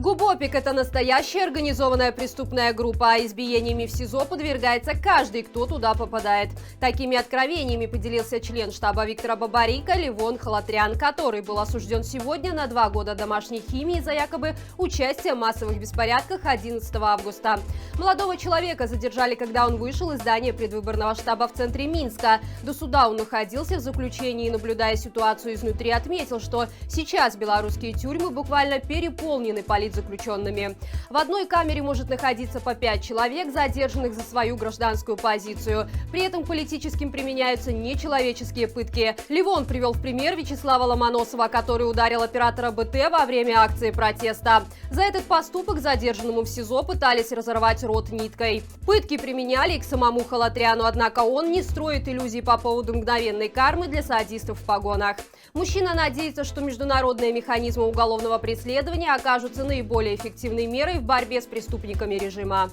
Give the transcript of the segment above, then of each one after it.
Губопик – это настоящая организованная преступная группа, а избиениями в СИЗО подвергается каждый, кто туда попадает. Такими откровениями поделился член штаба Виктора Бабарика Левон Халатрян, который был осужден сегодня на 2 года домашней химии за якобы участие в массовых беспорядках 11 августа. Молодого человека задержали, когда он вышел из здания предвыборного штаба в центре Минска. До суда он находился в заключении и, наблюдая ситуацию изнутри, отметил, что сейчас белорусские тюрьмы буквально переполнены политзаключенными. В одной камере может находиться по 5 человек, задержанных за свою гражданскую позицию. При этом политическим применяются нечеловеческие пытки. Левон привел в пример Вячеслава Ломоносова, который ударил оператора БТ во время акции протеста. За этот поступок задержанному в СИЗО пытались разорвать рот ниткой. Пытки применяли и к самому Халатряну, однако он не строит иллюзий по поводу мгновенной кармы для садистов в погонах. Мужчина надеется, что международные механизмы уголовного преследования окажутся наиболее эффективной мерой в борьбе с преступниками режима.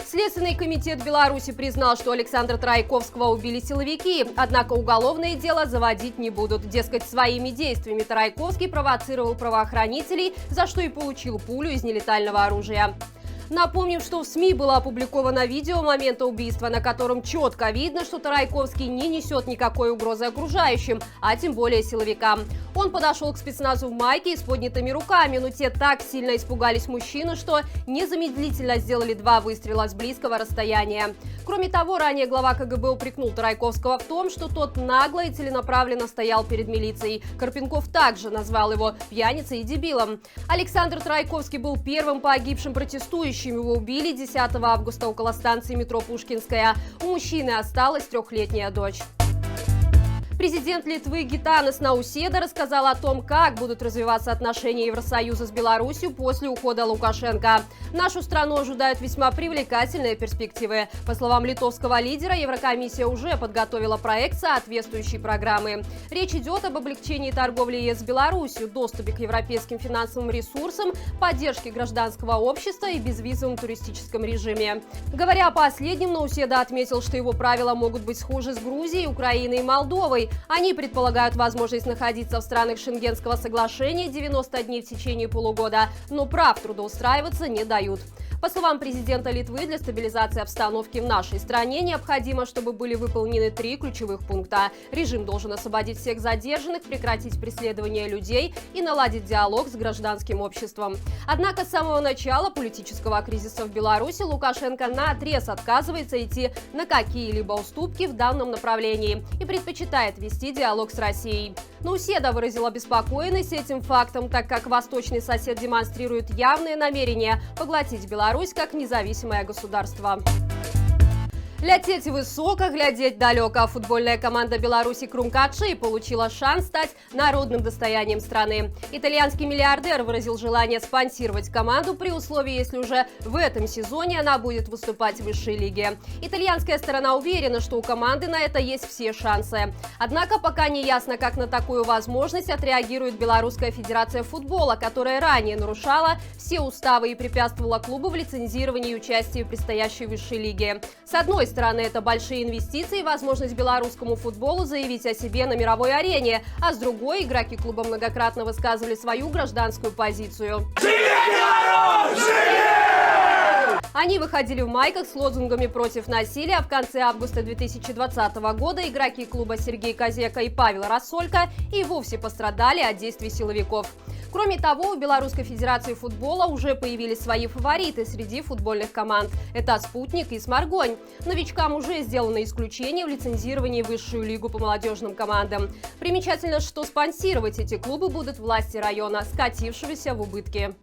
Следственный комитет Беларуси признал, что Александра Трайковского убили силовики, однако уголовное дело заводить не будут. Дескать, своими действиями Трайковский провоцировал правоохранителей, за что и получил пулю из нелетального оружия. Напомним, что в СМИ было опубликовано видео момента убийства, на котором четко видно, что Трайковский не несет никакой угрозы окружающим, а тем более силовикам. Он подошел к спецназу в майке и с поднятыми руками, но те так сильно испугались мужчину, что незамедлительно сделали 2 выстрела с близкого расстояния. Кроме того, ранее глава КГБ упрекнул Трайковского в том, что тот нагло и целенаправленно стоял перед милицией. Карпенков также назвал его пьяницей и дебилом. Александр Трайковский был первым погибшим протестующим. Его убили 10 августа около станции метро Пушкинская. У мужчины осталась 3-летняя дочь. Президент Литвы Гитанас Науседа рассказал о том, как будут развиваться отношения Евросоюза с Беларусью после ухода Лукашенко. Нашу страну ожидают весьма привлекательные перспективы. По словам литовского лидера, Еврокомиссия уже подготовила проект соответствующей программы. Речь идет об облегчении торговли ЕС с Беларусью, доступе к европейским финансовым ресурсам, поддержке гражданского общества и безвизовом туристическом режиме. Говоря о последнем, Науседа отметил, что его правила могут быть схожи с Грузией, Украиной и Молдовой. Они предполагают возможность находиться в странах Шенгенского соглашения 90 дней в течение полугода, но прав трудоустраиваться не дают. По словам президента Литвы, для стабилизации обстановки в нашей стране необходимо, чтобы были выполнены 3 ключевых пункта. Режим должен освободить всех задержанных, прекратить преследование людей и наладить диалог с гражданским обществом. Однако с самого начала политического кризиса в Беларуси Лукашенко наотрез отказывается идти на какие-либо уступки в данном направлении и предпочитает вести диалог с Россией. Науседа выразил обеспокоенность этим фактом, так как восточный сосед демонстрирует явное намерение поглотить Беларусь как независимое государство. Лететь высоко, глядеть далеко. Футбольная команда Беларуси Крумкачи получила шанс стать народным достоянием страны. Итальянский миллиардер выразил желание спонсировать команду при условии, если уже в этом сезоне она будет выступать в высшей лиге. Итальянская сторона уверена, что у команды на это есть все шансы. Однако пока не ясно, как на такую возможность отреагирует Белорусская федерация футбола, которая ранее нарушала все уставы и препятствовала клубу в лицензировании и участии в предстоящей высшей лиге. С одной стороны, это большие инвестиции и возможность белорусскому футболу заявить о себе на мировой арене, а с другой, игроки клуба многократно высказывали свою гражданскую позицию. Они выходили в майках с лозунгами против насилия, а в конце августа 2020 года игроки клуба Сергей Козека и Павел Рассолько и вовсе пострадали от действий силовиков. Кроме того, у Белорусской федерации футбола уже появились свои фавориты среди футбольных команд. Это «Спутник» и «Сморгонь». Новичкам уже сделано исключение в лицензировании в высшую лигу по молодежным командам. Примечательно, что спонсировать эти клубы будут власти района, скатившегося в убытки.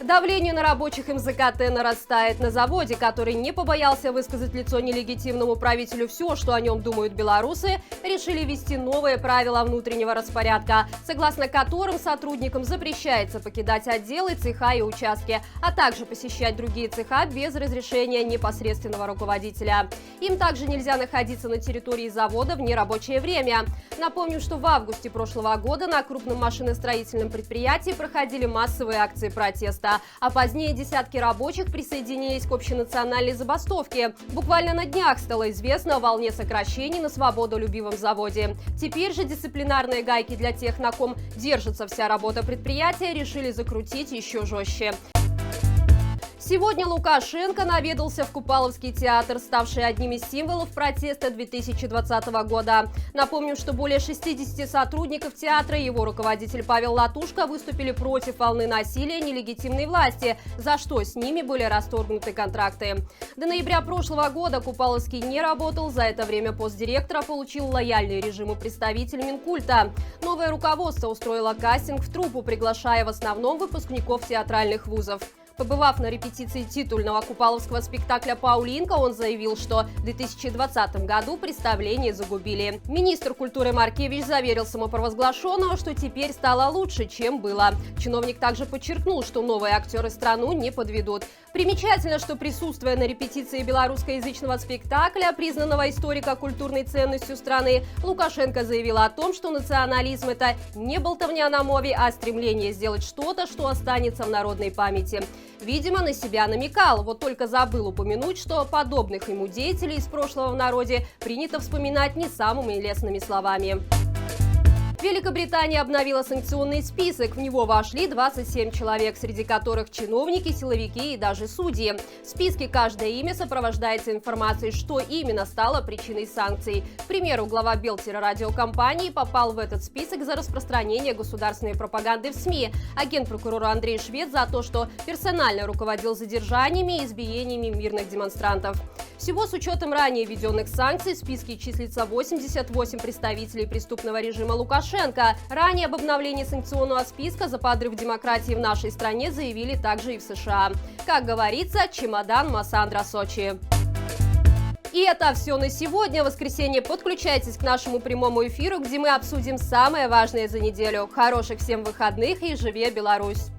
Давление на рабочих МЗКТ нарастает. На заводе, который не побоялся высказать в лицо нелегитимному правителю все, что о нем думают белорусы, решили ввести новые правила внутреннего распорядка, согласно которым сотрудникам запрещается покидать отделы, цеха и участки, а также посещать другие цеха без разрешения непосредственного руководителя. Им также нельзя находиться на территории завода в нерабочее время. Напомним, что в августе прошлого года на крупном машиностроительном предприятии проходили массовые акции протеста. СМЕРШа, а позднее десятки рабочих присоединились к общенациональной забастовке. Буквально на днях стало известно о волне сокращений на свободолюбивом заводе. Теперь же дисциплинарные гайки для тех, на ком держится вся работа предприятия, решили закрутить еще жестче. Сегодня Лукашенко наведался в Купаловский театр, ставший одним из символов протеста 2020 года. Напомним, что более 60 сотрудников театра и его руководитель Павел Латушко выступили против волны насилия нелегитимной власти, за что с ними были расторгнуты контракты. До ноября прошлого года Купаловский не работал, за это время пост директора получил лояльный режиму представитель Минкульта. Новое руководство устроило кастинг в труппу, приглашая в основном выпускников театральных вузов. Побывав на репетиции титульного купаловского спектакля «Паулинка», он заявил, что в 2020 году представление загубили. Министр культуры Маркевич заверил самопровозглашенного, что теперь стало лучше, чем было. Чиновник также подчеркнул, что новые актеры страну не подведут. Примечательно, что, присутствуя на репетиции белорусскоязычного спектакля, признанного историко-культурной ценностью страны, Лукашенко заявил о том, что национализм – это не болтовня на мове, а стремление сделать что-то, что останется в народной памяти. Видимо, на себя намекал, вот только забыл упомянуть, что подобных ему деятелей из прошлого в народе принято вспоминать не самыми лестными словами. Великобритания обновила санкционный список. В него вошли 27 человек, среди которых чиновники, силовики и даже судьи. В списке каждое имя сопровождается информацией, что именно стало причиной санкций. К примеру, глава Белтелерадиокомпании попал в этот список за распространение государственной пропаганды в СМИ. Агент прокурора Андрей Швед за то, что персонально руководил задержаниями и избиениями мирных демонстрантов. Всего с учетом ранее введенных санкций в списке числится 88 представителей преступного режима Лукашенко. Ранее об обновлении санкционного списка за подрыв демократии в нашей стране заявили также и в США. Как говорится, чемодан Массандра Сочи. И это все на сегодня. В воскресенье подключайтесь к нашему прямому эфиру, где мы обсудим самое важное за неделю. Хороших всем выходных и живе Беларусь!